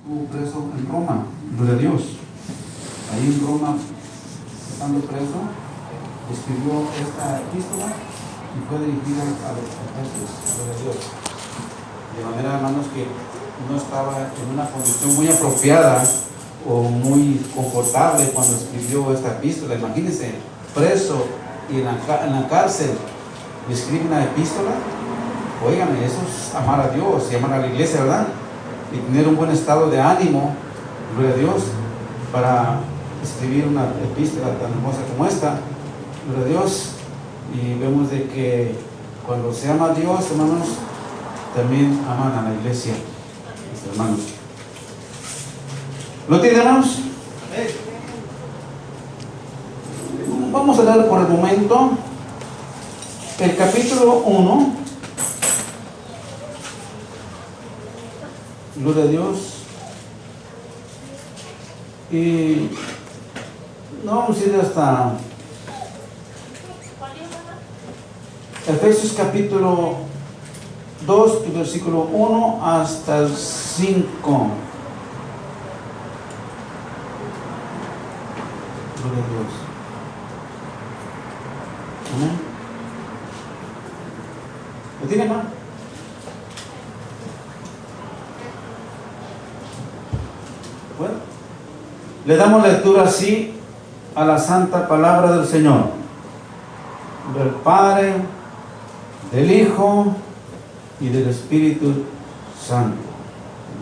estuvo preso en Roma, gloria a Dios. Ahí en Roma, estando preso, escribió esta epístola y fue dirigida a los Efesios, gloria a Dios. De manera, hermanos, que no estaba en una condición muy apropiada o muy confortable cuando escribió esta epístola. Imagínense, preso y en la cárcel, y escribe una epístola. Óigame, eso es amar a Dios y amar a la iglesia, ¿verdad? Y tener un buen estado de ánimo, gloria a Dios, para escribir una epístola tan hermosa como esta, gloria a Dios. Y vemos de que cuando se ama a Dios, hermanos, también aman a la iglesia, mis hermanos. ¿Lo tienen, hermanos? Vamos a leer por el momento el capítulo 1. Gloria a Dios. Y no vamos a ir hasta Efesios capítulo 2, versículo 1 hasta el 5. Gloria a Dios. Amén. ¿Lo tiene, hermano? Bueno, le damos lectura así a la santa palabra del Señor, del Padre, del Hijo y del Espíritu Santo.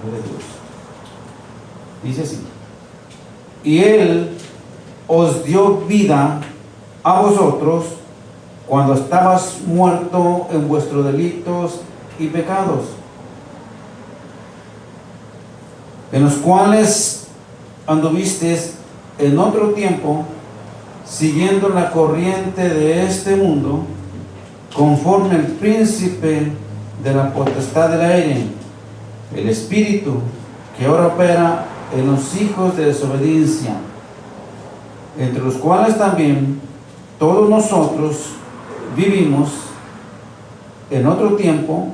Gloria a Dios. Dice así: y Él os dio vida a vosotros cuando estabas muerto en vuestros delitos y pecados, en los cuales anduvisteis en otro tiempo, siguiendo la corriente de este mundo, conforme el príncipe de la potestad del aire, el espíritu que ahora opera en los hijos de desobediencia, entre los cuales también todos nosotros vivimos en otro tiempo,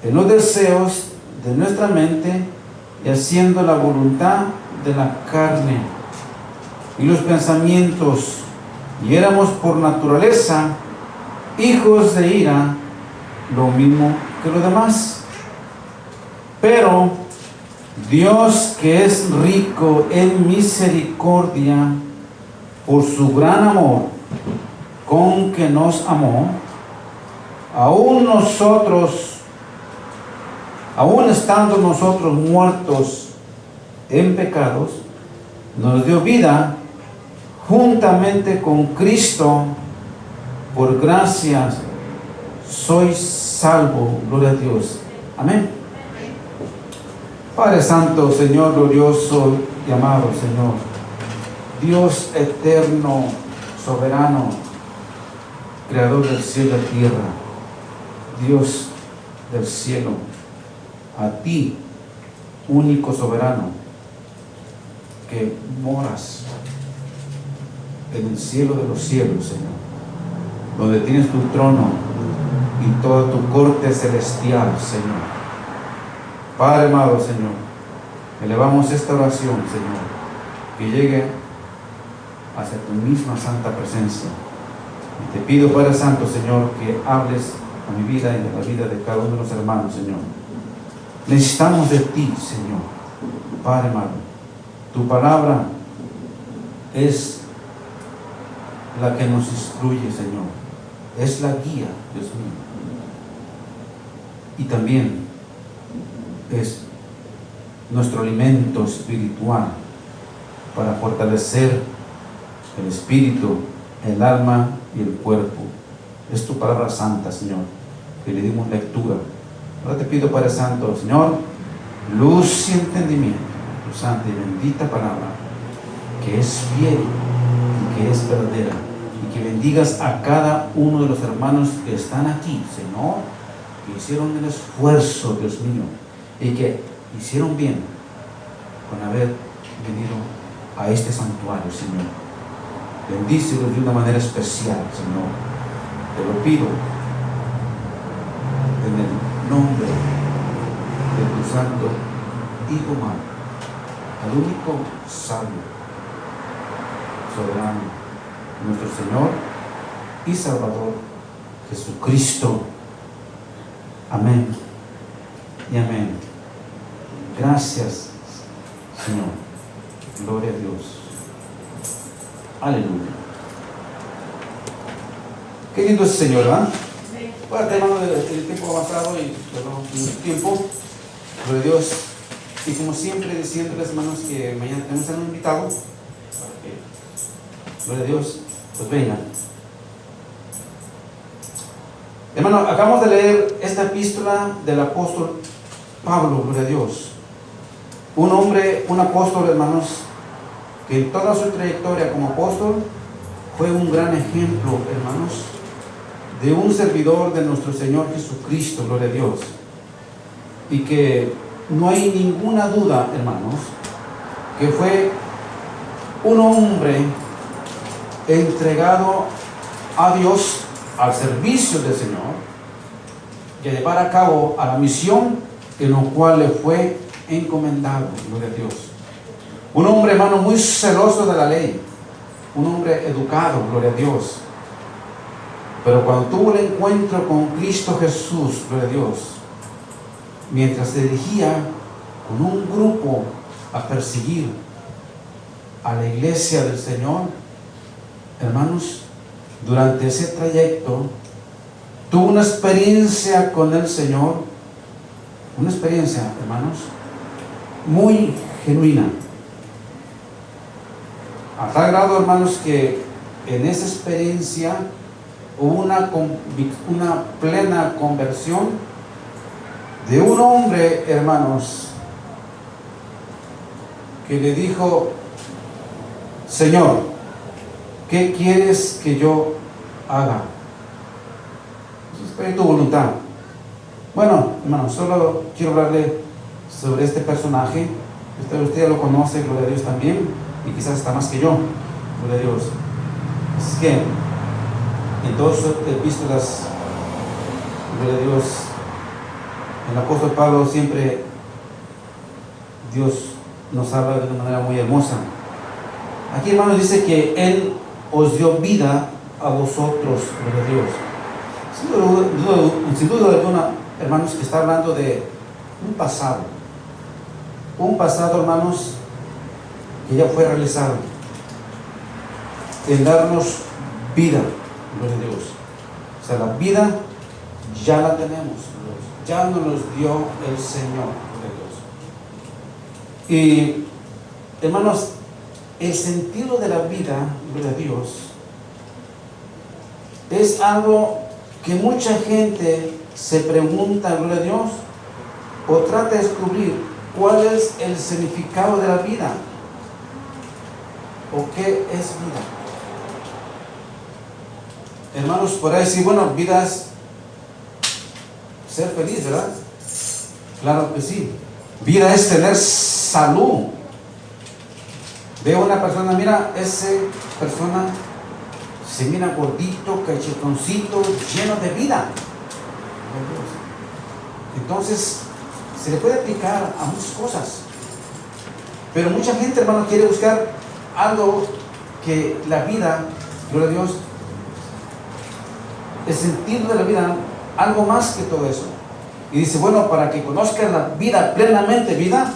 en los deseos de nuestra mente y haciendo la voluntad de la carne y los pensamientos, y éramos por naturaleza hijos de ira, lo mismo que los demás. Pero Dios, que es rico en misericordia, por su gran amor con que nos amó, aún estando nosotros muertos en pecados, nos dio vida juntamente con Cristo. Por gracia sois salvo. Gloria a Dios. Amén. Padre Santo, Señor glorioso y amado Señor, Dios eterno, soberano, creador del cielo y la tierra, Dios del cielo, a ti, único soberano, que moras en el cielo de los cielos, Señor, donde tienes tu trono y toda tu corte celestial, Señor. Padre amado, Señor, elevamos esta oración, Señor, que llegue hacia tu misma santa presencia. Y te pido, Padre Santo, Señor, que hables a mi vida y a la vida de cada uno de los hermanos, Señor. Necesitamos de ti, Señor. Padre amado, tu palabra es la que nos instruye, Señor. Es la guía, Dios mío. Y también es nuestro alimento espiritual para fortalecer el espíritu, el alma y el cuerpo. Es tu palabra santa, Señor, que le dimos lectura. Ahora te pido, Padre Santo, Señor, luz y entendimiento, tu santa y bendita palabra, que es fiel y que es verdadera, y que bendigas a cada uno de los hermanos que están aquí, Señor, que hicieron el esfuerzo, Dios mío, y que hicieron bien con haber venido a este santuario, Señor. Bendícelos de una manera especial, Señor. Te lo pido en el nombre de tu santo Hijo amado, al único sabio, soberano, nuestro Señor y Salvador, Jesucristo. Amén y amén. Gracias, Señor. Gloria a Dios. Aleluya. Qué lindo es el Señor, ¿verdad? Sí. Bueno, hermano, el tiempo avanzado y mucho tiempo. Gloria a Dios. Y como siempre, diciéndoles, hermanos, que mañana tenemos a un invitado. Para que, gloria a Dios, pues vengan. Hermano, acabamos de leer esta epístola del apóstol Pablo, gloria a Dios. Un hombre, un apóstol, hermanos, que en toda su trayectoria como apóstol fue un gran ejemplo, hermanos, de un servidor de nuestro Señor Jesucristo, gloria a Dios. Y que no hay ninguna duda, hermanos, que fue un hombre entregado a Dios, al servicio del Señor, y a llevar a cabo a la misión en lo cual le fue encomendado, gloria a Dios. Un hombre, hermano, muy celoso de la ley, un hombre educado, gloria a Dios. Pero cuando tuvo el encuentro con Cristo Jesús, gloria a Dios, mientras se dirigía con un grupo a perseguir a la iglesia del Señor, hermanos, durante ese trayecto tuvo una experiencia con el Señor, una experiencia, hermanos, muy genuina, a tal grado, hermanos, que en esa experiencia hubo una plena conversión de un hombre, hermanos, que le dijo: Señor, ¿qué quieres que yo haga? Espera tu voluntad. Bueno, hermanos, solo quiero hablarle sobre este personaje. Usted ya lo conoce, gloria a Dios también, y quizás está más que yo, gloria a Dios. Es que en dos epístolas, gloria a Dios, el apóstol Pablo siempre, Dios nos habla de una manera muy hermosa. Aquí, hermanos, dice que Él os dio vida a vosotros, gloria a Dios. Sin duda alguna, hermanos, que está hablando de un pasado, hermanos, que ya fue realizado en darnos vida, gloria a Dios. O sea, la vida ya la tenemos, ya nos los dio el Señor, gloria a Dios. Y, hermanos, el sentido de la vida, gloria a Dios, es algo que mucha gente se pregunta, gloria a Dios, o trata de descubrir cuál es el significado de la vida, o qué es vida. Hermanos, por ahí sí, bueno, vida es ser feliz, ¿verdad? Claro que sí. Vida es tener salud. Veo una persona, mira, esa persona se mira gordito, cachetoncito, lleno de vida. Entonces, se le puede aplicar a muchas cosas. Pero mucha gente, hermano, quiere buscar algo que la vida, gloria a Dios, el sentido de la vida, algo más que todo eso. Y dice, bueno, para que conozcas la vida plenamente, vida,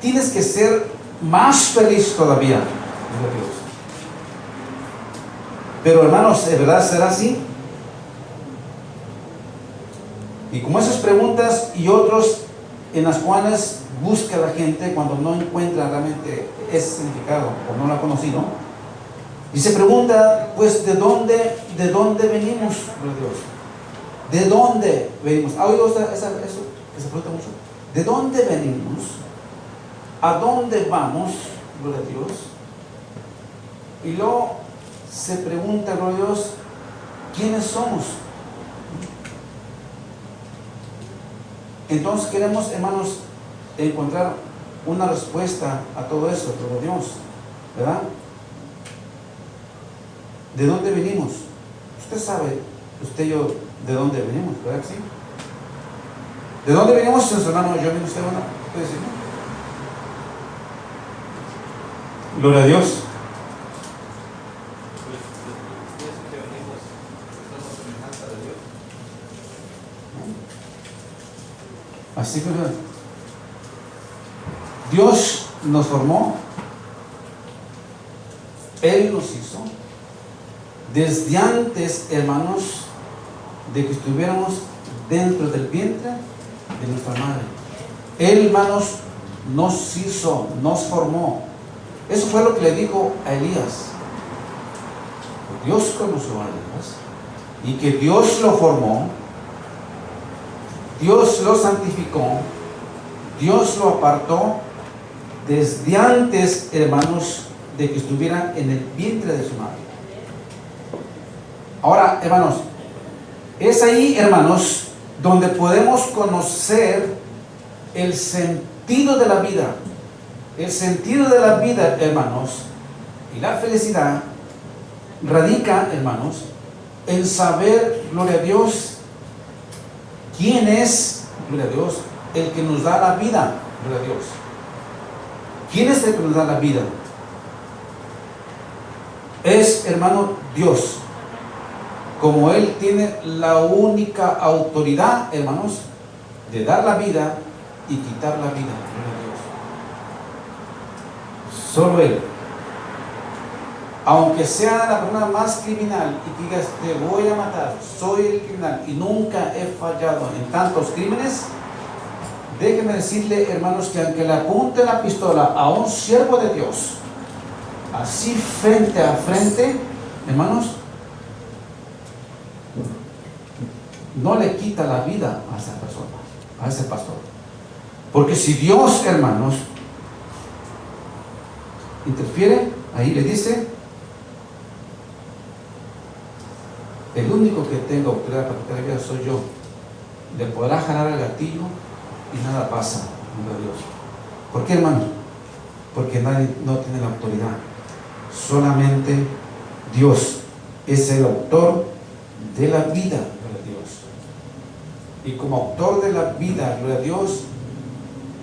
tienes que ser más feliz todavía, gloria a Dios. Pero, hermanos, ¿de verdad será así? Y como esas preguntas y otros en las cuales busca la gente cuando no encuentra realmente ese significado o no lo ha conocido, y se pregunta, pues, ¿de dónde venimos, gloria a Dios? ¿De dónde venimos? ¿Ha oído eso que se pregunta mucho? ¿De dónde venimos? ¿A dónde vamos, gloria a Dios? Y luego se pregunta, gloria a Dios, ¿quiénes somos? Entonces queremos, hermanos, encontrar una respuesta a todo eso, gloria a Dios, ¿verdad? ¿De dónde venimos? Usted sabe, usted y yo, de dónde venimos, ¿verdad que sí? ¿De dónde venimos, hermano? Yo vengo, usted, ¿puede decirlo? Gloria a Dios. Así que Dios nos formó, Él nos hizo, desde antes, hermanos, de que estuviéramos dentro del vientre de nuestra madre. Él, hermanos, nos hizo, nos formó. Eso fue lo que le dijo a Elías. Dios conoció a Elías y que Dios lo formó, Dios lo santificó, Dios lo apartó desde antes, hermanos, de que estuviera en el vientre de su madre. Ahora, hermanos, es ahí, hermanos, donde podemos conocer el sentido de la vida. El sentido de la vida, hermanos, y la felicidad radica, hermanos, en saber, gloria a Dios, quién es, gloria a Dios, el que nos da la vida, gloria a Dios. ¿Quién es el que nos da la vida? Es, hermano, Dios. Como Él tiene la única autoridad, hermanos, de dar la vida y quitar la vida, gloria a Dios. Solo Él. Aunque sea la persona más criminal y digas, te voy a matar, soy el criminal y nunca he fallado en tantos crímenes, déjenme decirle, hermanos, que aunque le apunte la pistola a un siervo de Dios, así frente a frente, hermanos, no le quita la vida a esa persona, a ese pastor. Porque si Dios, hermanos, interfiere, ahí le dice, el único que tenga autoridad para quitar la vida soy yo. Le podrá jalar el gatillo y nada pasa, gloria a Dios. ¿Por qué, hermanos? Porque nadie no tiene la autoridad. Solamente Dios es el autor de la vida, gloria a Dios. Y como autor de la vida, gloria a Dios,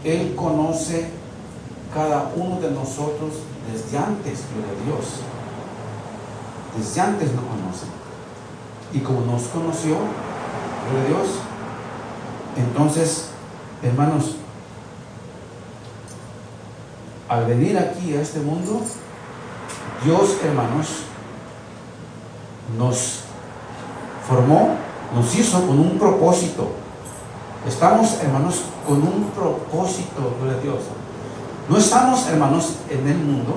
Él conoce cada uno de nosotros desde antes, gloria a Dios. Desde antes nos conoce. Y como nos conoció, gloria a Dios, entonces, hermanos, al venir aquí a este mundo, Dios, hermanos, nos formó, nos hizo con un propósito. Estamos, hermanos, con un propósito, gloria a Dios. No estamos, hermanos, en el mundo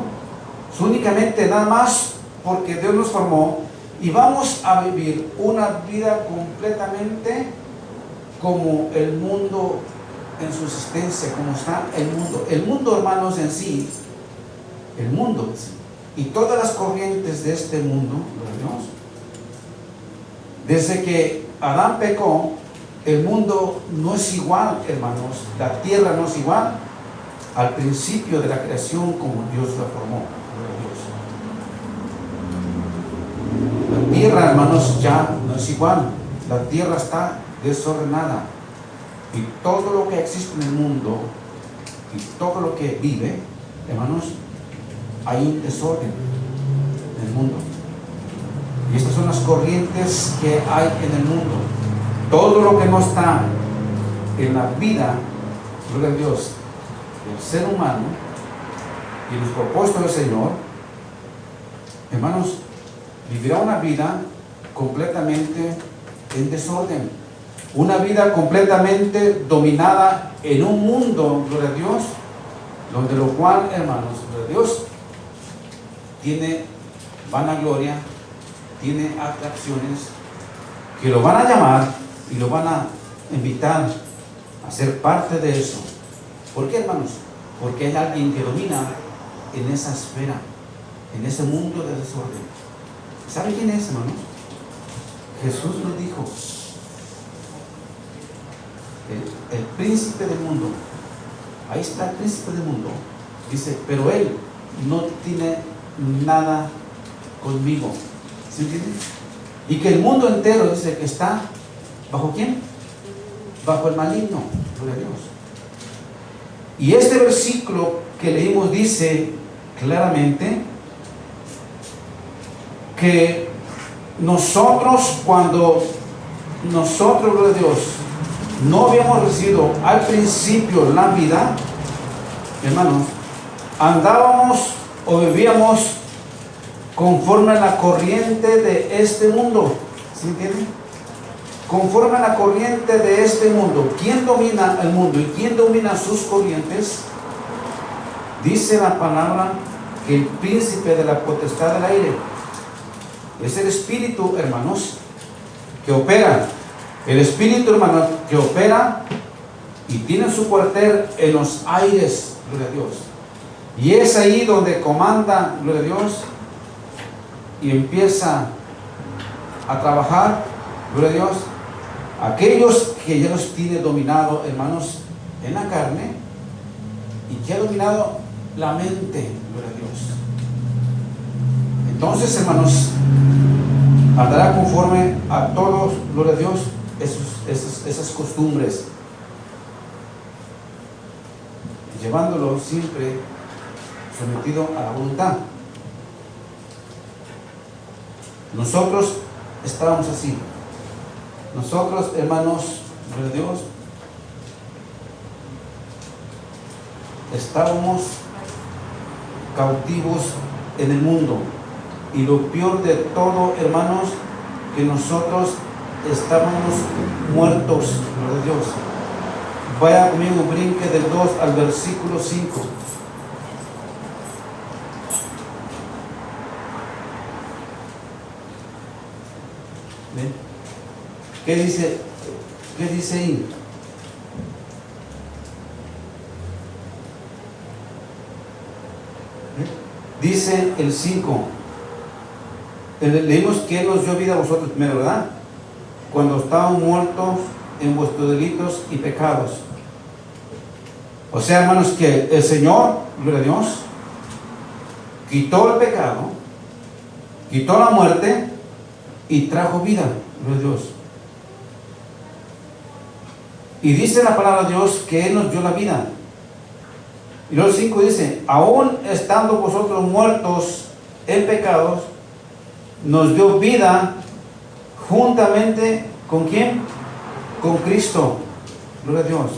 únicamente nada más porque Dios nos formó y vamos a vivir una vida completamente como el mundo en su existencia, como está el mundo. El mundo, hermanos, en sí, el mundo en sí, y todas las corrientes de este mundo, Dios, desde que Adán pecó, el mundo no es igual, hermanos, la tierra no es igual al principio de la creación como Dios la formó. La tierra, hermanos, ya no es igual, la tierra está desordenada y todo lo que existe en el mundo y todo lo que vive, hermanos, hay un desorden en el mundo. Y estas son las corrientes que hay en el mundo. Todo lo que no está en la vida, gloria a Dios, del ser humano y en los propósitos del Señor, hermanos, vivirá una vida completamente en desorden. Una vida completamente dominada en un mundo, gloria a Dios, donde lo cual, hermanos, gloria a Dios, tiene vanagloria, tiene atracciones que lo van a llamar y lo van a invitar a ser parte de eso. ¿Por qué, hermanos? Porque hay alguien que domina en esa esfera, en ese mundo de desorden. ¿Sabe quién es, hermanos? Jesús nos dijo, el príncipe del mundo, ahí está el príncipe del mundo, dice, pero él no tiene nada conmigo. ¿Sí entienden? Y que el mundo entero dice que está ¿bajo quién? Bajo el maligno, gloria a Dios. Y este versículo que leímos dice, claramente que nosotros, cuando nosotros, gloria a Dios, no habíamos recibido al principio la vida, hermanos, andábamos o vivíamos conforme a la corriente de este mundo. ¿Sí entienden? Conforme a la corriente de este mundo. ¿Quién domina el mundo y quién domina sus corrientes? Dice la palabra que el príncipe de la potestad del aire es el espíritu, hermanos, que opera. El espíritu, hermanos, que opera y tiene su cuartel en los aires, gloria a Dios. Y es ahí donde comanda, gloria a Dios, y empieza a trabajar, gloria a Dios, aquellos que ya los tiene dominado, hermanos, en la carne, y que ha dominado la mente, gloria a Dios. Entonces, hermanos, andará conforme a todos, gloria a Dios, esas costumbres, llevándolo siempre sometido a la voluntad. Nosotros estábamos así. Nosotros, hermanos, gloria a Dios, estábamos cautivos en el mundo. Y lo peor de todo, hermanos, que nosotros estábamos muertos, gloria a Dios. Vaya conmigo, brinque del 2 al versículo 5. ¿Ven? ¿Qué dice? ¿Qué dice ahí? Dice el 5. Leímos que Él nos dio vida a vosotros primero, ¿verdad? Cuando estaban muertos en vuestros delitos y pecados. O sea, hermanos, que el Señor, gloria a Dios, quitó el pecado, quitó la muerte y trajo vida, gloria a Dios. Y dice la palabra de Dios que Él nos dio la vida. Y luego el 5 dice, aún estando vosotros muertos en pecados, nos dio vida juntamente ¿con quién? Con Cristo, gloria a Dios.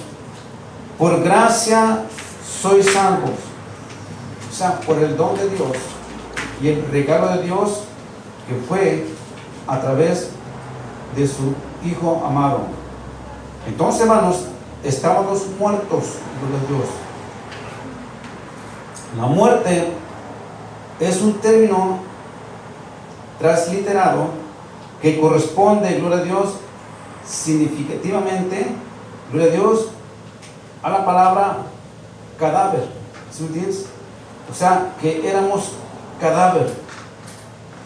Por gracia sois salvos. O sea, por el don de Dios y el regalo de Dios que fue a través de su Hijo amado. Entonces, hermanos, estábamos muertos, gloria a Dios. La muerte es un término transliterado que corresponde, gloria a Dios, significativamente, gloria a Dios, a la palabra cadáver. ¿Sí me entiendes? O sea, que éramos cadáver,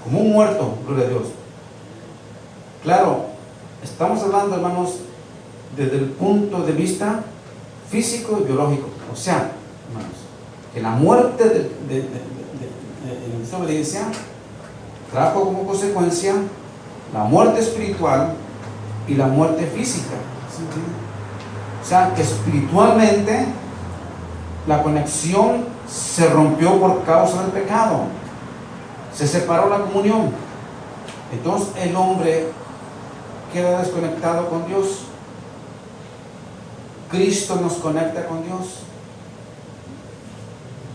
como un muerto, gloria a Dios. Claro, estamos hablando, hermanos, desde el punto de vista físico y biológico. O sea, hermanos, que la muerte de desobediencia trajo como consecuencia la muerte espiritual y la muerte física. ¿Sí? O sea, que espiritualmente la conexión se rompió por causa del pecado. Se separó la comunión. Entonces el hombre queda desconectado con Dios. Cristo nos conecta con Dios.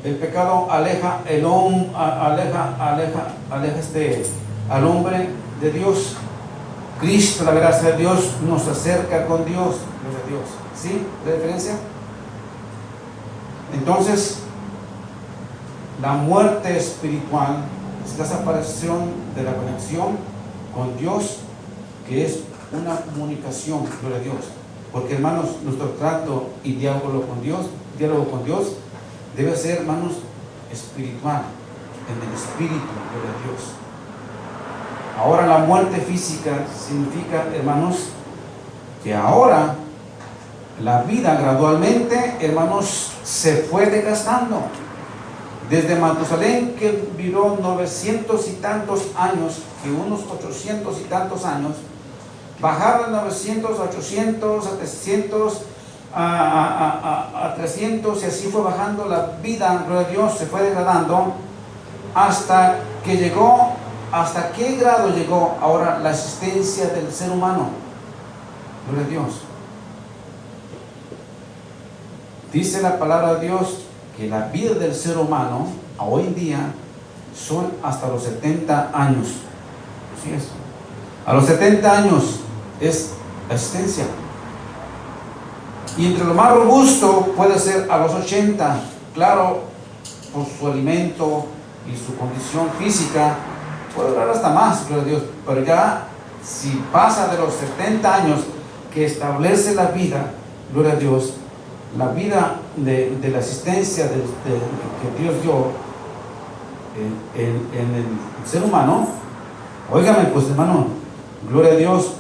El pecado aleja al hombre de Dios. Cristo, la gracia de Dios, nos acerca con Dios. Gloria a Dios. ¿Sí? ¿La diferencia? Entonces, la muerte espiritual es la desaparición de la conexión con Dios, que es una comunicación, gloria a Dios. Porque, hermanos, nuestro trato y diálogo con Dios debe ser, hermanos, espiritual, en el espíritu, gloria a Dios. Ahora la muerte física significa, hermanos, que ahora la vida gradualmente, hermanos, se fue desgastando. Desde Matusalén, que vivió 900 y tantos años, que unos 800 y tantos años, bajaron 900, 800, 700, a 300 y así fue bajando la vida, gloria a Dios, se fue degradando hasta que llegó, hasta qué grado llegó ahora la existencia del ser humano, gloria a Dios. Dice la palabra de Dios que la vida del ser humano a hoy en día son hasta los 70 años. Así es. A los 70 años es la existencia. Y entre lo más robusto puede ser a los 80, claro, por su alimento y su condición física, puede durar hasta más, gloria a Dios. Pero ya, si pasa de los 70 años que establece la vida, gloria a Dios, la vida de la existencia que Dios dio en el ser humano, óigame, pues hermano, gloria a Dios,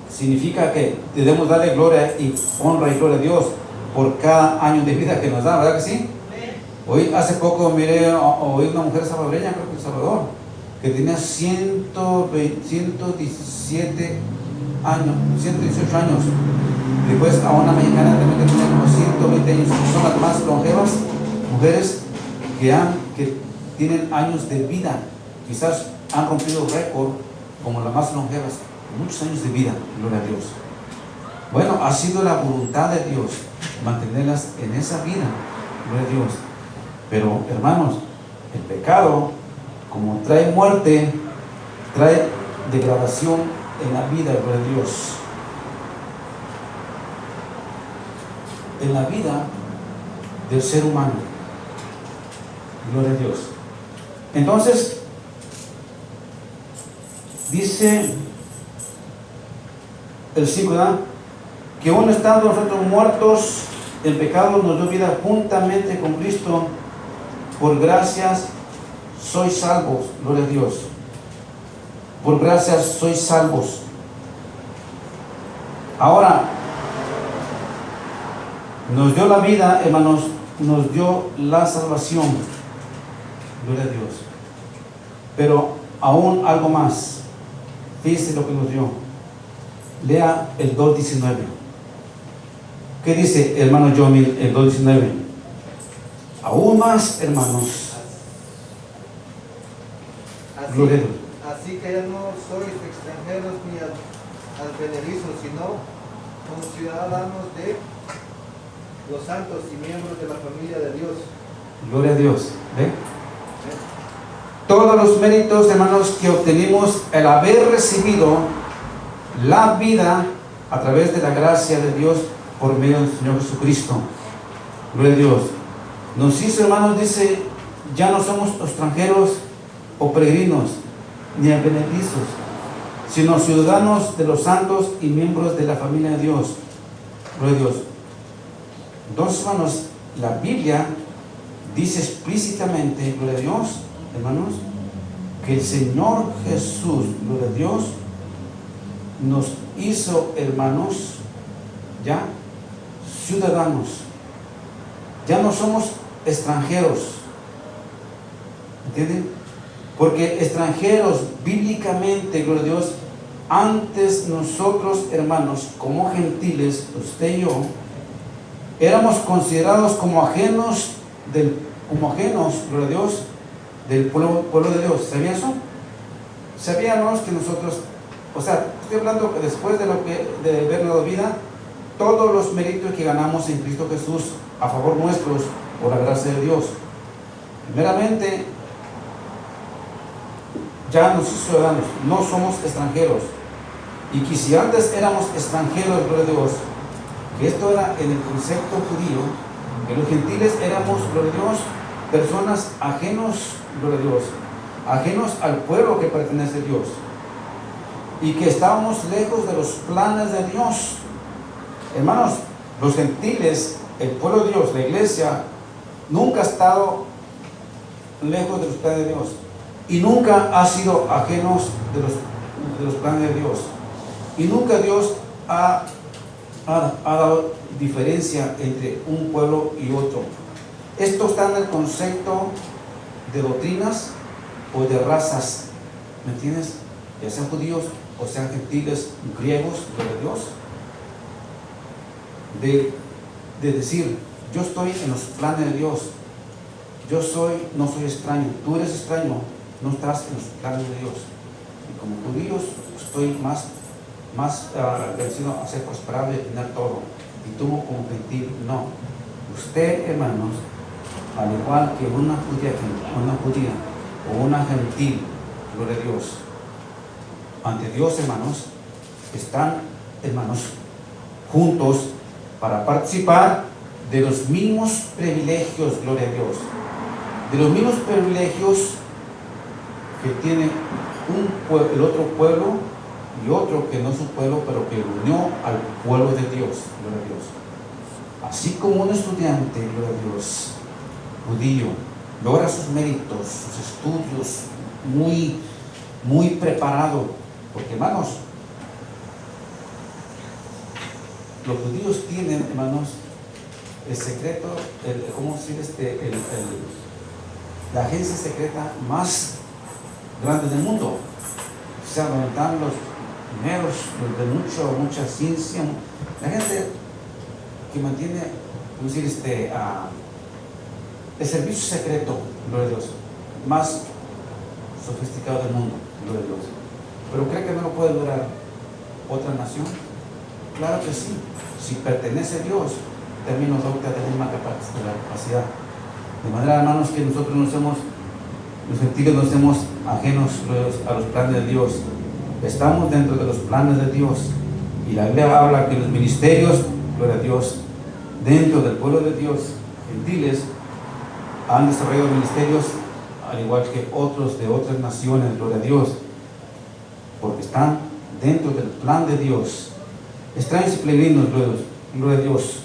significa que debemos darle gloria y honra y gloria a Dios por cada año de vida que nos da, ¿verdad que sí? Hoy, hace poco oí una mujer salvadoreña, creo que en El Salvador, que tenía 117 años, 118 años. Después a una mexicana también que tenía como 120 años. Son las más longevas mujeres que tienen años de vida. Quizás han rompido récord como las más longevas. Muchos años de vida, gloria a Dios. Bueno, ha sido la voluntad de Dios mantenerlas en esa vida, gloria a Dios. Pero hermanos, el pecado, como trae muerte, trae degradación en la vida, gloria a Dios. En la vida del ser humano, gloria a Dios. Entonces, dice el 5, ¿verdad? Que aún estando nosotros muertos en pecado, nos dio vida juntamente con Cristo. Por gracias sois salvos, gloria a Dios. Por gracias sois salvos. Ahora, nos dio la vida, hermanos, nos dio la salvación, gloria a Dios. Pero aún algo más. Fíjese lo que nos dio. Lea el 2:19. ¿Qué dice, hermano Jomil, el 2:19? Aún más, hermanos. Gloria a Dios. Así que ya no sois extranjeros ni advenedizos, sino conciudadanos de los santos y miembros de la familia de Dios. Gloria a Dios. ¿Ve? Todos los méritos, hermanos, que obtenimos el haber recibido la vida a través de la gracia de Dios por medio del Señor Jesucristo. Gloria a Dios. Nos hizo, hermanos, dice, ya no somos extranjeros o peregrinos, ni advenedizos, sino ciudadanos de los santos y miembros de la familia de Dios. Gloria a Dios. Entonces, hermanos, la Biblia dice explícitamente, gloria a Dios, hermanos, que el Señor Jesús, gloria a Dios, nos hizo, hermanos, ya ciudadanos. Ya no somos extranjeros. ¿Entienden? Porque extranjeros, bíblicamente, gloria a Dios, antes nosotros, hermanos, como gentiles, usted y yo, éramos considerados como ajenos, gloria a Dios, del pueblo de Dios. ¿Sabía eso? Sabíamos que nosotros, o sea, estoy hablando que después de haber dado vida, todos los méritos que ganamos en Cristo Jesús a favor nuestros, por la gracia de Dios. Primeramente, ya nos hizo ciudadanos, no somos extranjeros. Y que si antes éramos extranjeros, gloria a Dios, que esto era en el concepto judío, que los gentiles éramos, gloria a Dios, personas ajenos, gloria a Dios, ajenos al pueblo que pertenece a Dios, y que estábamos lejos de los planes de Dios. Hermanos, los gentiles, el pueblo de Dios, la iglesia, nunca ha estado lejos de los planes de Dios, y nunca ha sido ajenos de los planes de Dios, y nunca Dios ha dado diferencia entre un pueblo y otro. Esto está en el concepto de doctrinas o de razas, ¿me entiendes? Ya sean judíos o sean gentiles, griegos, gloria a Dios. de decir, yo estoy en los planes de Dios, no soy extraño, tú eres extraño, no estás en los planes de Dios. Y como judíos estoy más vencido a ser prosperado y a tener todo. Y tú como gentil, no. Usted, hermanos, al igual que una judía o una gentil, gloria a Dios, ante Dios, hermanos, están, hermanos, juntos para participar de los mismos privilegios, gloria a Dios, de los mismos privilegios que tiene el otro pueblo y otro que no es su pueblo, pero que unió al pueblo de Dios, gloria a Dios. Así como un estudiante, gloria a Dios, judío, logra sus méritos, sus estudios, muy preparado, porque hermanos, los judíos tienen, hermanos, el secreto, ¿cómo decir? La agencia secreta más grande del mundo. O sea, donde están los primeros, los de mucha ciencia, la gente que mantiene, ¿cómo decir? El servicio secreto, gloria a Dios, más sofisticado del mundo, gloria a Dios. Pero ¿cree que no lo puede lograr otra nación? Claro que sí. Si pertenece a Dios, también nos dota de la misma capacidad. De manera, hermanos, que nosotros los gentiles no somos ajenos a los planes de Dios. Estamos dentro de los planes de Dios. Y la Biblia habla que los ministerios, gloria a Dios, dentro del pueblo de Dios, gentiles, han desarrollado ministerios al igual que otros de otras naciones, gloria a Dios, porque están dentro del plan de Dios. Extraños y peregrinos, gloria a Dios.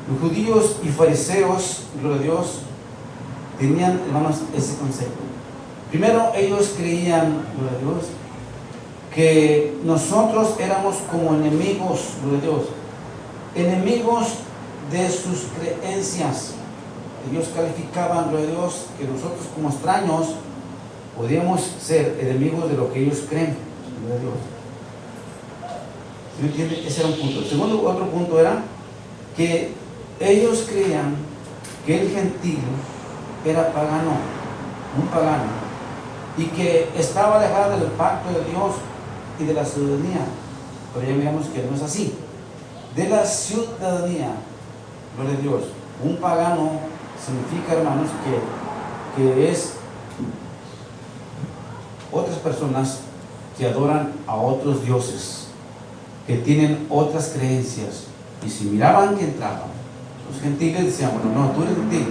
Los judíos y fariseos, gloria a Dios, tenían, hermanos, ese concepto. Primero, ellos creían, gloria a Dios, que nosotros éramos como enemigos, gloria a Dios, enemigos de sus creencias. Ellos calificaban, gloria a Dios, que nosotros como extraños podíamos ser enemigos de lo que ellos creen, gloria a Dios. ¿Sí me entiende? Ese era un punto. El segundo, otro punto era que ellos creían que el gentil era pagano, un pagano, y que estaba alejado del pacto de Dios y de la ciudadanía. Pero ya miramos que no es así. De la ciudadanía, gloria a Dios, un pagano significa, hermanos, que es otras personas que adoran a otros dioses, que tienen otras creencias. Y si miraban que entraban, los gentiles decían, bueno, no, tú eres gentil,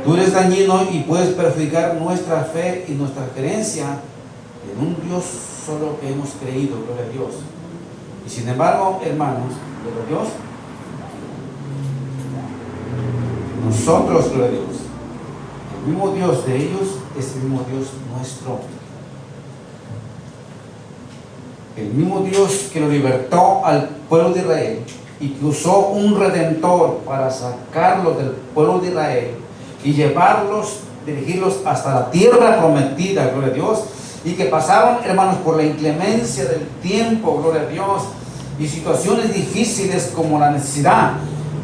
tú eres dañino y puedes perjudicar nuestra fe y nuestra creencia en un Dios solo que hemos creído, gloria a Dios. Y sin embargo, hermanos, gloria a Dios, nosotros, gloria a Dios, el mismo Dios de ellos es el mismo Dios nuestro. El mismo Dios que lo libertó al pueblo de Israel y que usó un redentor para sacarlos del pueblo de Israel y llevarlos, dirigirlos hasta la tierra prometida, gloria a Dios, y que pasaron, hermanos, por la inclemencia del tiempo, gloria a Dios, y situaciones difíciles como la necesidad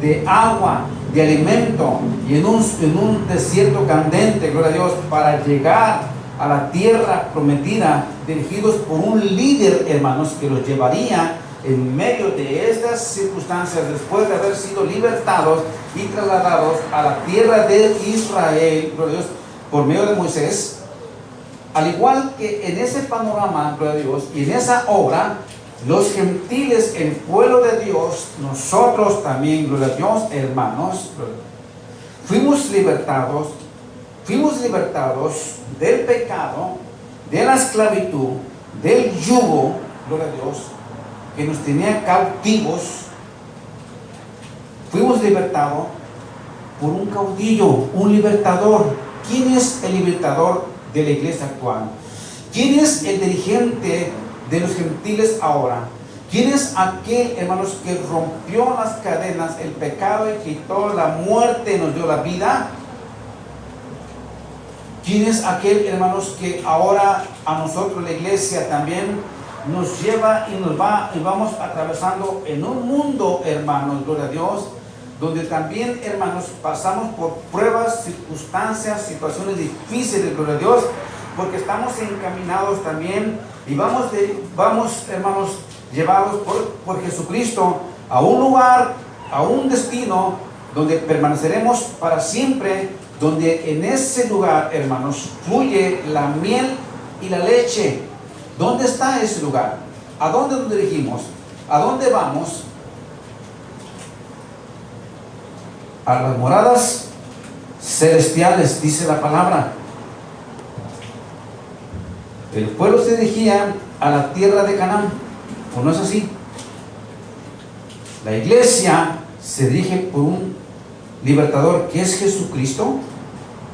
de agua, de alimento, y en un desierto candente, gloria a Dios, para llegar a la tierra prometida, dirigidos por un líder, hermanos, que los llevaría en medio de estas circunstancias, después de haber sido libertados y trasladados a la tierra de Israel, gloria a Dios, por medio de Moisés. Al igual que en ese panorama, gloria a Dios, y en esa obra, los gentiles, el pueblo de Dios, nosotros también, gloria a Dios, hermanos, fuimos libertados del pecado, de la esclavitud, del yugo, gloria a Dios, que nos tenía cautivos. Fuimos libertados por un caudillo, un libertador. ¿Quién es el libertador de la iglesia actual? ¿Quién es el dirigente de los gentiles ahora? ¿Quién es aquel, hermanos, que rompió las cadenas, el pecado y quitó la muerte y nos dio la vida? ¿Quién es aquel, hermanos, que ahora a nosotros, la iglesia, también nos lleva y vamos atravesando en un mundo, hermanos, gloria a Dios, donde también, hermanos, pasamos por pruebas, circunstancias, situaciones difíciles, gloria a Dios, porque estamos encaminados también y vamos, hermanos, llevados por Jesucristo a un lugar, a un destino donde permaneceremos para siempre, donde en ese lugar, hermanos, fluye la miel y la leche. ¿Dónde está ese lugar? ¿A dónde nos dirigimos? ¿A dónde vamos? A las moradas celestiales, dice la palabra. El pueblo se dirigía a la tierra de Canaán, ¿o no es así? La iglesia se dirige por un libertador que es Jesucristo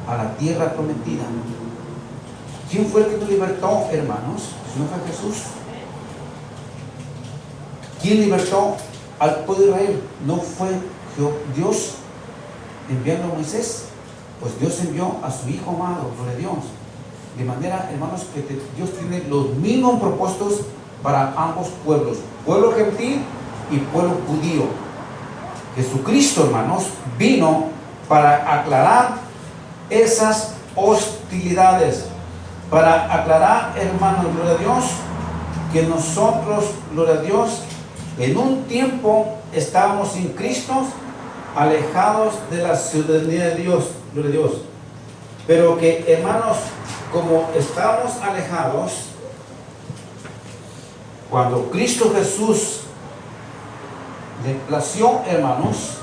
a la tierra prometida. ¿Quién fue el que nos libertó, hermanos? Si no fue Jesús. ¿Quién libertó al pueblo de Israel? No fue Dios enviando a Moisés, pues Dios envió a su Hijo amado, gloria a Dios. De manera, hermanos, que Dios tiene los mismos propósitos para ambos pueblos, pueblo gentil y pueblo judío. Jesucristo, hermanos, vino para aclarar esas hostilidades, para aclarar, hermanos, gloria a Dios, que nosotros, gloria a Dios, en un tiempo estábamos sin Cristo, alejados de la ciudadanía de Dios, gloria a Dios. Pero que, hermanos, como estábamos alejados, cuando Cristo Jesús le plació, hermanos,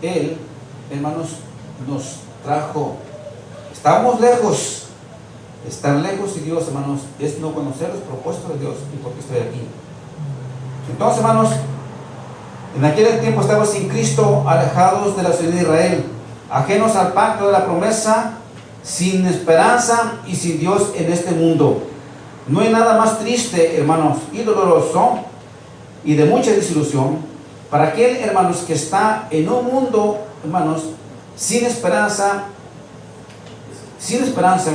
Él, hermanos, nos trajo. Estábamos lejos. Estar lejos de Dios, hermanos, es no conocer los propósitos de Dios y por qué estoy aquí. Entonces, hermanos, en aquel tiempo estábamos sin Cristo, alejados de la ciudad de Israel, ajenos al pacto de la promesa, sin esperanza y sin Dios en este mundo. No hay nada más triste, hermanos, y doloroso y de mucha desilusión para aquel, hermanos, que está en un mundo, hermanos, sin esperanza,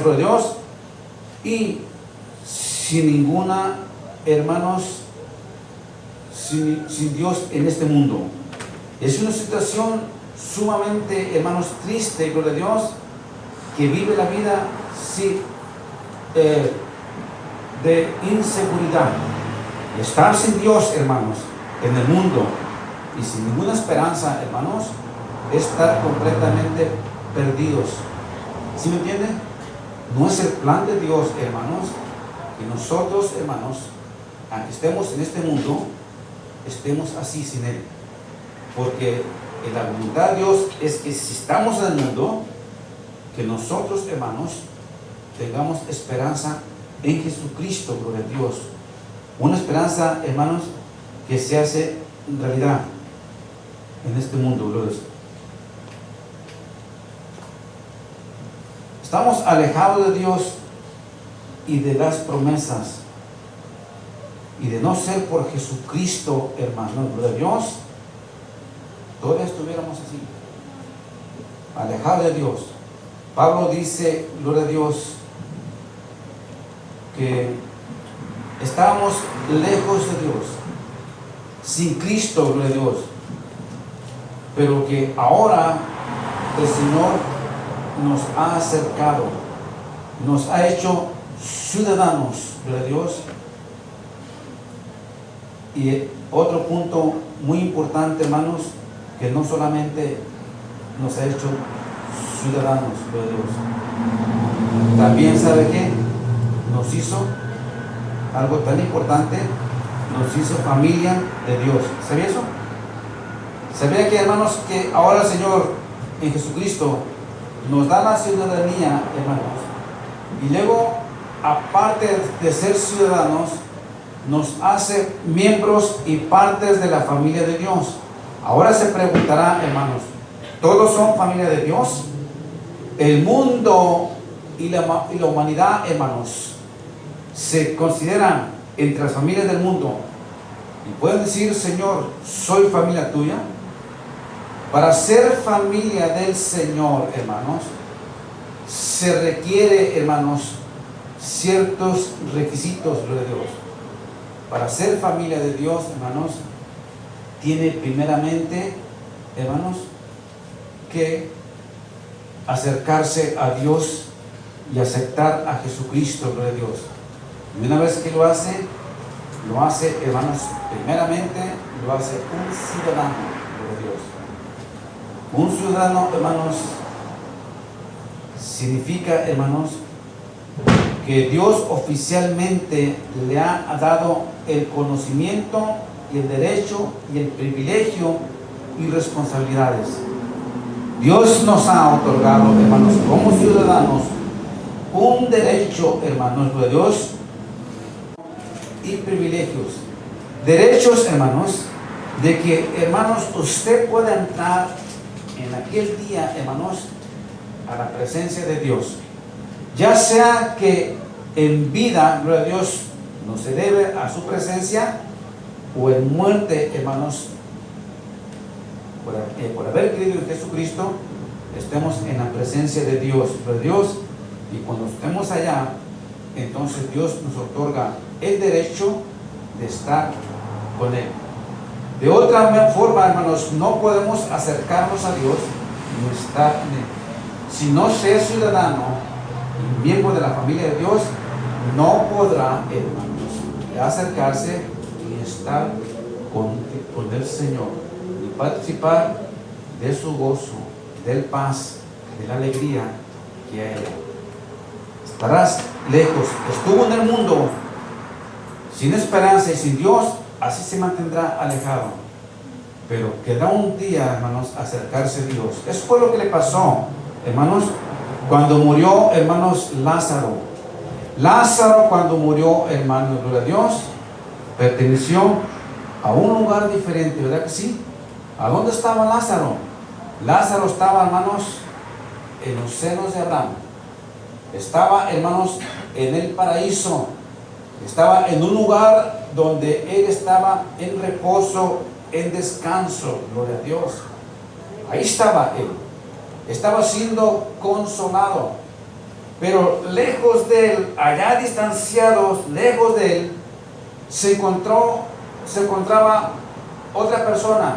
gloria a Dios, y sin ninguna, hermanos, sin Dios en este mundo. Es una situación sumamente, hermanos, triste, gloria a Dios, que vive la vida de inseguridad. Estar sin Dios, hermanos, en el mundo y sin ninguna esperanza, hermanos, es estar completamente perdidos. ¿Sí me entienden? No es el plan de Dios, hermanos, que nosotros, hermanos, aunque estemos en este mundo, estemos así sin Él. Porque la voluntad de Dios es que si estamos en el mundo, que nosotros, hermanos, tengamos esperanza en Jesucristo, gloria a Dios. Una esperanza, hermanos, que se hace realidad en este mundo, gloria a Dios. Estamos alejados de Dios y de las promesas. Y de no ser por Jesucristo, hermanos, gloria a Dios, todavía estuviéramos así, alejados de Dios. Pablo dice, gloria a Dios, que estábamos lejos de Dios, sin Cristo, gloria a Dios, pero que ahora el Señor nos ha acercado, nos ha hecho ciudadanos, gloria a Dios. Y otro punto muy importante, hermanos, que no solamente nos ha hecho ciudadanos, gloria a Dios, también, ¿sabe qué? Nos hizo algo tan importante, nos hizo familia de Dios. ¿Sabía eso? ¿Sabía que, hermanos, que ahora el Señor en Jesucristo nos da la ciudadanía, hermanos? Y luego, aparte de ser ciudadanos, nos hace miembros y partes de la familia de Dios. Ahora se preguntará, hermanos, ¿todos son familia de Dios? El mundo y la humanidad, hermanos, se consideran entre las familias del mundo y pueden decir, Señor, soy familia tuya. Para ser familia del Señor, hermanos, se requiere, hermanos, ciertos requisitos, gloria a Dios. para ser familia de Dios, hermanos, tiene primeramente, hermanos, que acercarse a Dios y aceptar a Jesucristo, gloria a Dios. Y una vez que lo hace, hermanos, primeramente lo hace un ciudadano, gloria a Dios. Un ciudadano, hermanos, significa, hermanos, que Dios oficialmente le ha dado el conocimiento y el derecho y el privilegio y responsabilidades. Dios nos ha otorgado, hermanos, como ciudadanos, un derecho, hermanos, de Dios, y privilegios. Derechos, hermanos, de que, hermanos, usted pueda entrar en aquel día, hermanos, a la presencia de Dios. Ya sea que en vida, gloria a Dios, no se debe a su presencia, o en muerte, hermanos, por haber creído en Jesucristo, estemos en la presencia de Dios, gloria a Dios. Y cuando estemos allá, entonces Dios nos otorga el derecho de estar con Él. De otra forma, hermanos, no podemos acercarnos a Dios ni estar en Él. Si no se es ciudadano y miembro de la familia de Dios, no podrá, hermanos, acercarse y estar con el Señor, y participar de su gozo, del paz, de la alegría que hay. Estarás lejos. Estuvo en el mundo sin esperanza y sin Dios, así se mantendrá alejado. Pero queda un día, hermanos, acercarse a Dios. Eso fue lo que le pasó, hermanos, cuando murió, hermanos, Lázaro. Lázaro, cuando murió, hermanos, gloria a Dios, perteneció a un lugar diferente, ¿verdad que sí? ¿A dónde estaba Lázaro? Lázaro estaba, hermanos, en los senos de Abraham. Estaba, hermanos, en el paraíso. Estaba en un lugar donde él estaba en reposo, en descanso, gloria a Dios. Ahí estaba él. Estaba siendo consolado. Pero lejos de él, allá distanciados, lejos de él, se encontraba otra persona.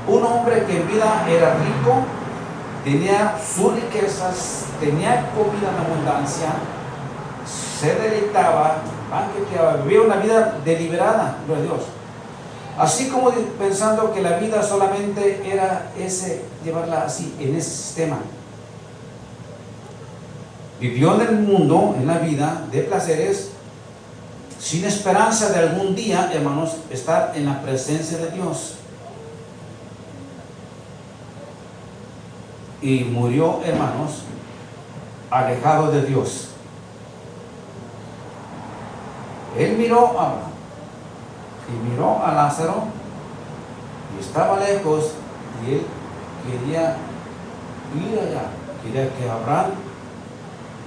Un hombre que en vida era rico, tenía sus riquezas, tenía comida en abundancia, se deleitaba, banqueteaba, vivía una vida deliberada, gloria a Dios. Así como pensando que la vida solamente era llevarla así, en ese sistema. Vivió en el mundo, en la vida de placeres, sin esperanza de algún día, hermanos, estar en la presencia de Dios. Y murió, hermanos, alejado de Dios. Él miró a Abraham y miró a Lázaro y estaba lejos, y él quería ir allá, quería que Abraham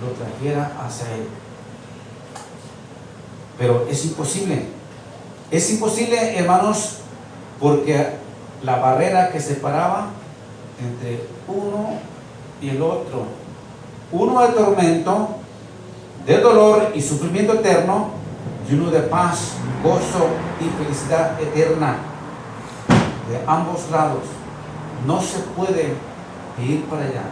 lo trajera hacia él. Pero es imposible. Es imposible, hermanos, porque la barrera que separaba entre uno y el otro, uno de tormento, de dolor y sufrimiento eterno, y uno de paz, gozo y felicidad eterna, de ambos lados. No se puede ir para allá.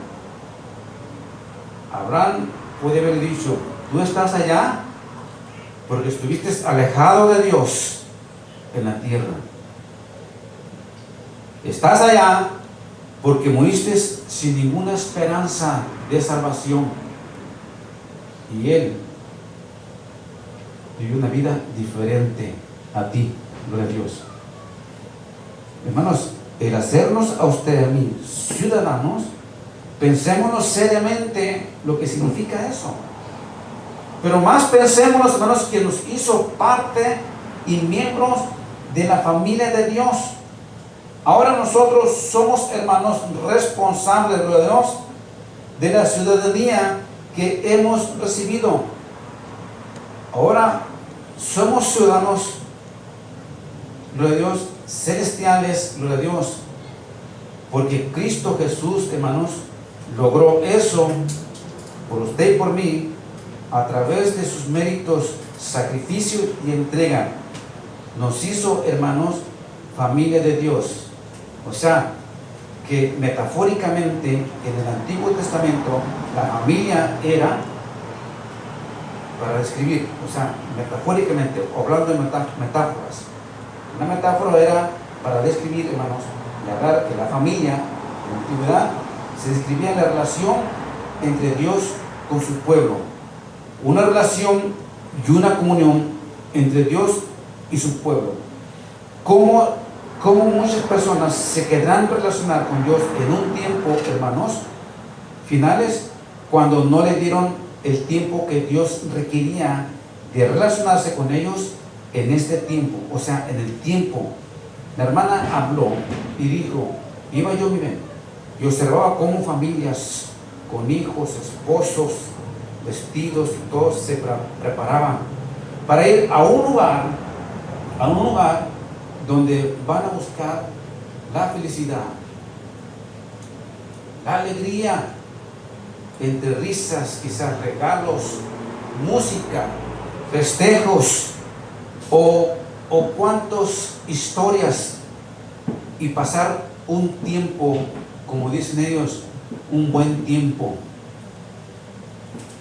Abraham puede haber dicho: tú estás allá porque estuviste alejado de Dios en la tierra. Estás allá porque moriste sin ninguna esperanza de salvación. Y Él vivió una vida diferente a ti, gloria a Dios. Hermanos, el hacernos a usted y a mí ciudadanos, pensémonos seriamente lo que significa eso. Pero más pensémonos, hermanos, que nos hizo parte y miembros de la familia de Dios. Ahora nosotros somos, hermanos, responsables, gloria a Dios, de la ciudadanía que hemos recibido. Ahora somos ciudadanos, gloria a Dios, celestiales, gloria a Dios, porque Cristo Jesús, hermanos, logró eso por usted y por mí a través de sus méritos, sacrificio y entrega. nos hizo, hermanos, familia de Dios. O sea, que metafóricamente en el Antiguo Testamento la familia era para describir, o sea, metafóricamente, hablando de metáforas. Una metáfora era para describir, hermanos, y hablar que la familia en la antigüedad se describía la relación entre Dios con su pueblo, una relación y una comunión entre Dios y su pueblo. Como muchas personas se querrán relacionar con Dios en un tiempo, hermanos, finales, cuando no le dieron el tiempo que Dios requería de relacionarse con ellos en este tiempo, o sea, en el tiempo. La hermana habló y dijo, iba yo, miren, y observaba cómo familias con hijos, esposos, vestidos y todos se preparaban para ir a un lugar donde van a buscar la felicidad, la alegría, entre risas, quizás regalos, música, festejos o cuantas historias, y pasar un tiempo, como dicen ellos, un buen tiempo.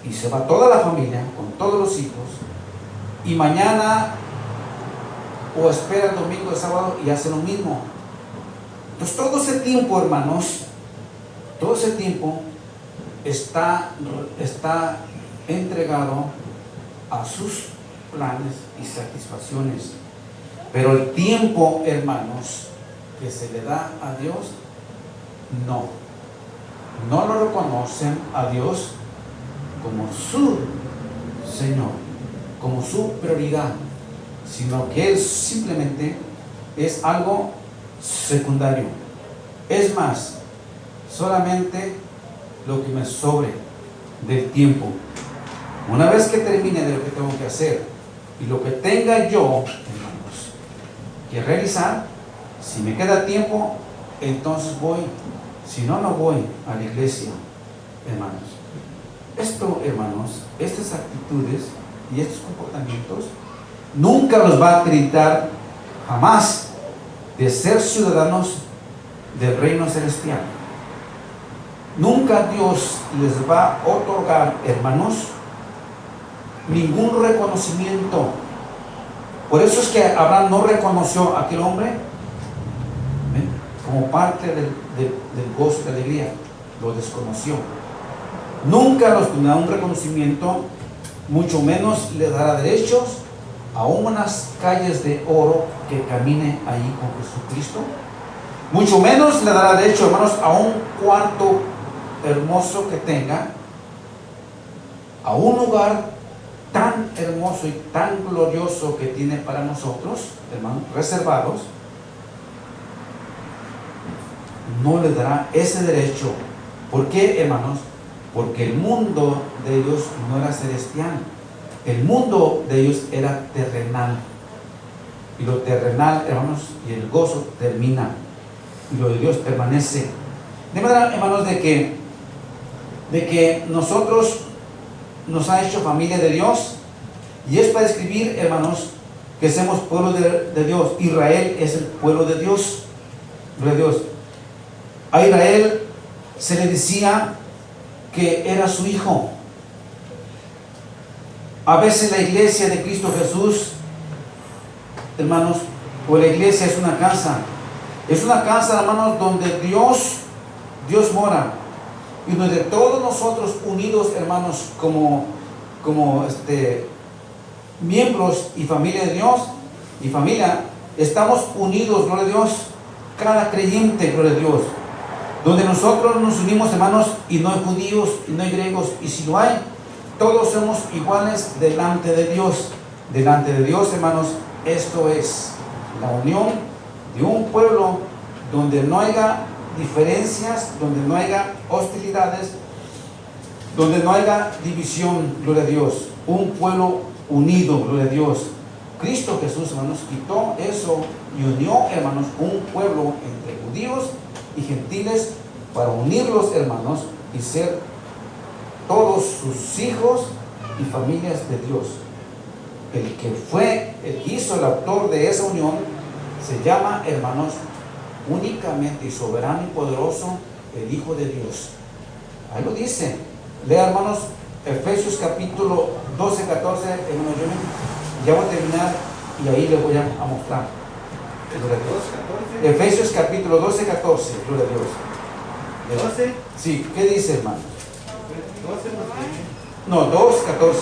Y se va toda la familia con todos los hijos, y mañana o espera el domingo, el sábado, y hace lo mismo. Entonces todo ese tiempo, hermanos, todo ese tiempo está entregado a sus planes y satisfacciones. Pero el tiempo, hermanos, que se le da a Dios, no lo reconocen a Dios como su Señor, como su prioridad, sino que Él simplemente es algo secundario. Es más, solamente lo que me sobre del tiempo. Una vez que termine de lo que tengo que hacer y lo que tenga yo, hermanos, que realizar, si me queda tiempo, entonces voy. Si no, no voy a la iglesia, hermanos. Esto, hermanos, estas actitudes y estos comportamientos nunca los va a acreditar jamás de ser ciudadanos del reino celestial. Nunca Dios les va a otorgar, hermanos, ningún reconocimiento. Por eso es que Abraham no reconoció a aquel hombre como parte del gozo y de alegría. Lo desconoció. Nunca los tendrá un reconocimiento, mucho menos le dará derechos a unas calles de oro que camine ahí con Jesucristo. Mucho menos le dará derecho, hermanos, a un cuarto hermoso que tenga, a un lugar tan hermoso y tan glorioso que tiene para nosotros, hermanos, reservados. No le dará ese derecho. ¿Por qué, hermanos? Porque el mundo de ellos no era celestial. El mundo de ellos era terrenal. Y lo terrenal, hermanos, y el gozo termina. Y lo de Dios permanece. De manera, hermanos, de que nosotros nos ha hecho familia de Dios. Y es para describir, hermanos, que somos pueblo de Dios. Israel es el pueblo de Dios. Gloria a Dios. A Israel se le decía que era su hijo. A veces la iglesia de Cristo Jesús, hermanos, o la iglesia es una casa. Es una casa, hermanos, donde Dios mora. Y donde todos nosotros unidos, hermanos, como miembros y familia de Dios, y familia, estamos unidos, gloria a Dios, cada creyente, gloria a Dios. Donde nosotros nos unimos, hermanos, y no hay judíos, y no hay griegos, y si lo hay, todos somos iguales delante de Dios. Delante de Dios, hermanos, esto es la unión de un pueblo donde no haya diferencias, donde no haya hostilidades, donde no haya división, gloria a Dios. Un pueblo unido, gloria a Dios. Cristo Jesús, hermanos, quitó eso y unió, hermanos, un pueblo entre judíos y gentiles para unirlos, hermanos, y ser todos sus hijos y familias de Dios. el que hizo el autor de esa unión, se llama, hermanos, únicamente y soberano y poderoso, el Hijo de Dios. Ahí lo dice. Lea, hermanos, Efesios capítulo 12, 14, hermanos, ya voy a terminar y ahí les voy a mostrar. Efesios capítulo 12, 14, gloria a Dios. ¿12? Sí, ¿qué dice, hermanos? 12 No, 2, 14.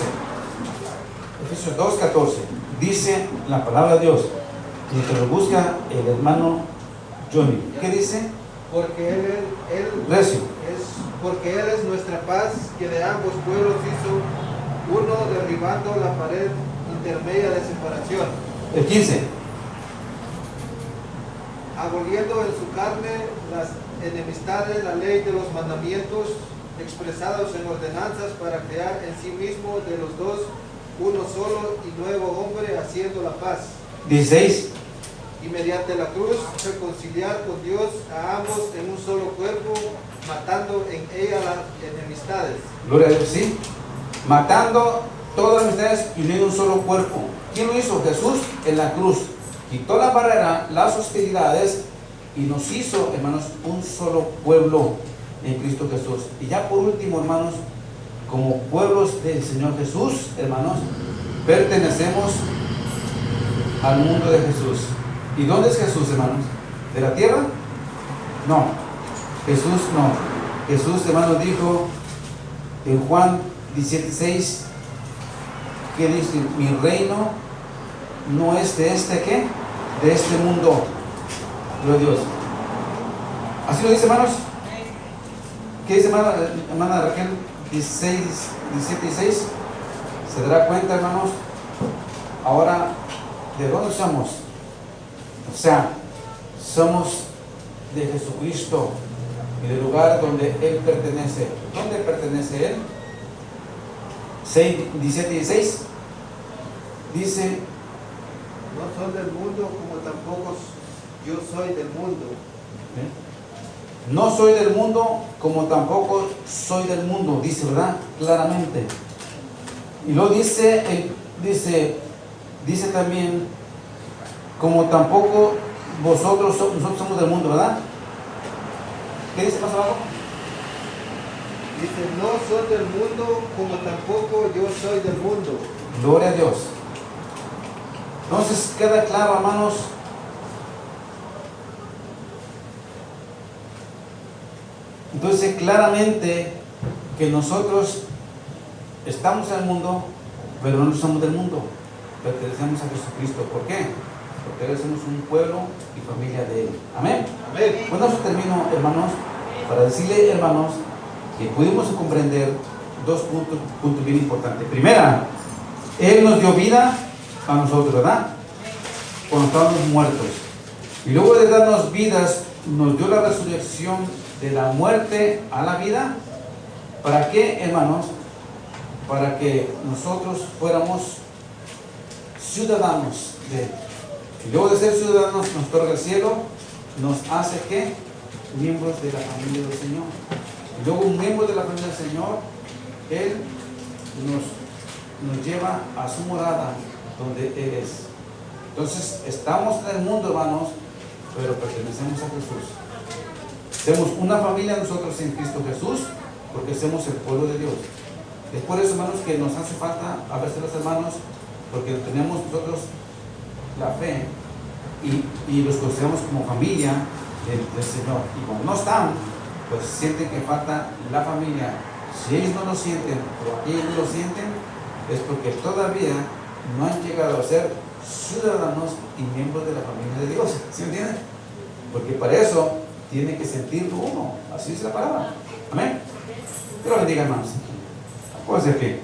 Efesios 2, 14. Dice la palabra de Dios. Mientras lo busca el hermano Johnny. ¿Qué dice? Porque él Recio. porque Él es nuestra paz, que de ambos pueblos hizo uno, derribando la pared intermedia de separación, El 15. aboliendo en su carne las enemistades, la ley de los mandamientos expresados en ordenanzas, para crear en sí mismo de los dos uno solo y nuevo hombre, haciendo la paz. 16. Y mediante la cruz reconciliar con Dios a ambos en un solo cuerpo, matando en ella las enemistades. Gloria a Dios, sí. Matando todas las enemistades y uniendo un solo cuerpo. ¿Quién lo hizo? Jesús en la cruz. Quitó la barrera, las hostilidades y nos hizo, hermanos, un solo pueblo en Cristo Jesús. Y ya por último, hermanos, como pueblos del Señor Jesús, hermanos, pertenecemos al mundo de Jesús. ¿Y dónde es Jesús, hermanos? ¿De la tierra? No. Jesús no. Jesús, hermanos, dijo en Juan 17:6, que dice: mi reino no es de este, ¿qué? De este mundo. Gloria a Dios. ¿Así lo dice, hermanos? ¿Qué dice, hermana Raquel? 16, 17 y 6. ¿Se dará cuenta, hermanos? Ahora, ¿de dónde somos? O sea, somos de Jesucristo y del lugar donde Él pertenece. ¿Dónde pertenece Él? 6, 17 y 16. Dice: No son del mundo, como tampoco yo soy del mundo. no soy del mundo, como tampoco soy del mundo, dice, ¿verdad? Claramente. Y luego dice también, como tampoco nosotros somos del mundo, ¿verdad? ¿Qué dice más abajo? Dice, no son del mundo, como tampoco yo soy del mundo. Gloria a Dios. Entonces queda claro, hermanos, entonces claramente que nosotros estamos en el mundo, pero no somos del mundo, pertenecemos a Jesucristo. ¿Por qué? Porque somos un pueblo y familia de Él. Amén. Amén. Bueno, eso termino, hermanos, para decirle, hermanos, que pudimos comprender dos puntos bien importantes. Primera, Él nos dio vida a nosotros, ¿verdad? Cuando estábamos muertos. Y luego de darnos vidas, nos dio la resurrección de la muerte a la vida. ¿Para qué, hermanos? Para que nosotros fuéramos ciudadanos de Él. Y luego de ser ciudadanos nos otorga el cielo, nos hace ¿qué? Miembros de la familia del Señor. Y luego un miembro de la familia del Señor, Él nos lleva a su morada donde Él es. Entonces estamos en el mundo, hermanos, pero pertenecemos a Jesús. Somos una familia nosotros en Cristo Jesús, porque somos el pueblo de Dios. Es por eso, hermanos, que nos hace falta a veces los hermanos, porque tenemos nosotros la fe y los consideramos como familia del Señor. Y cuando no están, pues sienten que falta la familia. Si ellos no lo sienten o ellos no lo sienten, es porque todavía no han llegado a ser ciudadanos y miembros de la familia de Dios. ¿Sí me entienden? Porque para eso tiene que sentirlo uno. Así es la palabra. Amén. Que lo bendiga, hermanos. Puede ser que